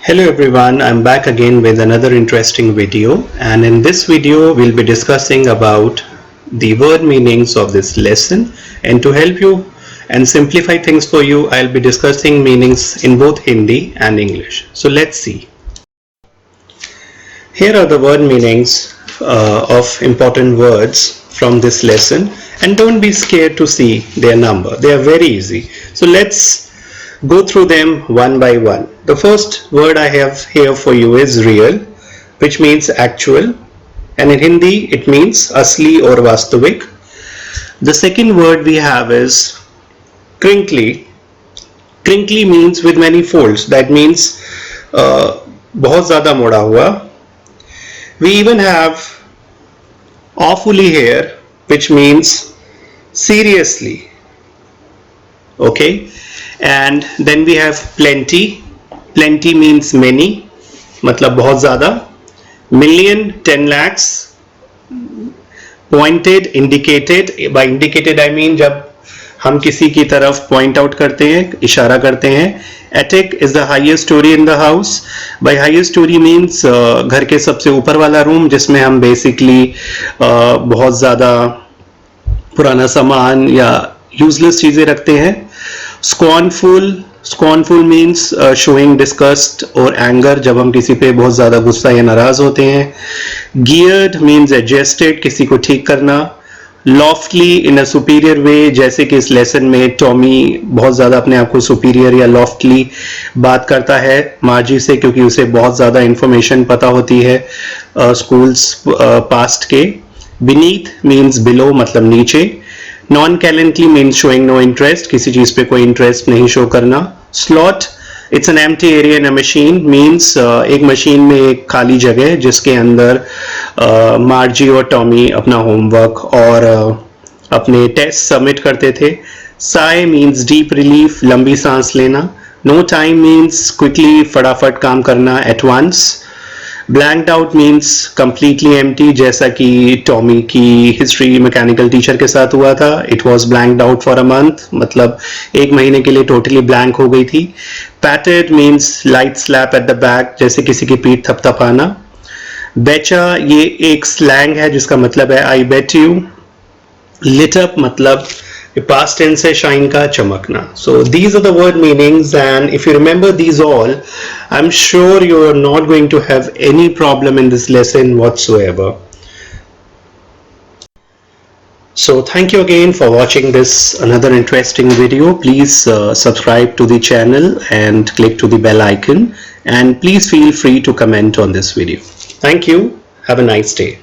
Hello everyone, I'm back again with another interesting video, and in this video we'll be discussing about the word meanings of this lesson. And to help you and simplify things for you, I'll be discussing meanings in both Hindi and English. So let's see. Here are the word meanings of important words from this lesson, and don't be scared to see their number. They are very easy. So let's go through them one by one. The first word I have here for you is real, which means actual, and in Hindi it means asli or vastavik. The second word we have is crinkly. Crinkly means with many folds. That means बहुत ज़्यादा मोड़ा हुआ. We even have awfully here, which means seriously. Okay. And then we have plenty. Plenty means many, मतलब बहुत ज़्यादा. Million, 10 lakhs. Pointed, indicated. By indicated I mean जब हम किसी की तरफ point out करते हैं, इशारा करते हैं. Attic is the highest story in the house. By highest story means घर के सबसे ऊपर वाला रूम, जिसमें हम basically बहुत ज़्यादा पुराना सामान या useless चीज़ें रखते हैं. Scornful means showing disgust or anger, जब हम किसी पे बहुत ज़्यादा गुस्सा या नाराज होते हैं. Geared means adjusted, किसी को ठीक करना. Loftily in a superior way, जैसे कि इस लेसन में टॉमी बहुत ज़्यादा अपने आप को superior या loftily बात करता है मार्जी से, क्योंकि उसे बहुत ज़्यादा information पता होती है schools past के. Beneath means below, मतलब नीचे. Non-calently means showing no interest, किसी चीज़ पे कोई interest नहीं show करना. Slot, it's an empty area in a machine, means एक मशीन में एक खाली जगह जिसके अंदर मार्जी और टॉमी अपना होमवर्क और अपने टेस्ट सबमिट करते थे. Sigh means deep relief, लंबी सांस लेना. No time means quickly, फटाफट काम करना, at once. Blanked out means completely empty, जैसा कि टॉमी की हिस्ट्री मैकेनिकल टीचर के साथ हुआ था. It was blanked out for a month, मतलब एक महीने के लिए टोटली ब्लैंक हो गई थी. Patted means light slap at the back, जैसे किसी की पीठ थपथपाना. Betcha ये एक स्लैंग है जिसका मतलब है I bet you. Lit up मतलब past tense है shine का, चमकना. So these are the word meanings, and if you remember these all, I'm sure you are not going to have any problem in this lesson whatsoever. So thank you again for watching this another interesting video. Please subscribe to the channel and click to the bell icon, and please feel free to comment on this video. Thank you. Have a nice day.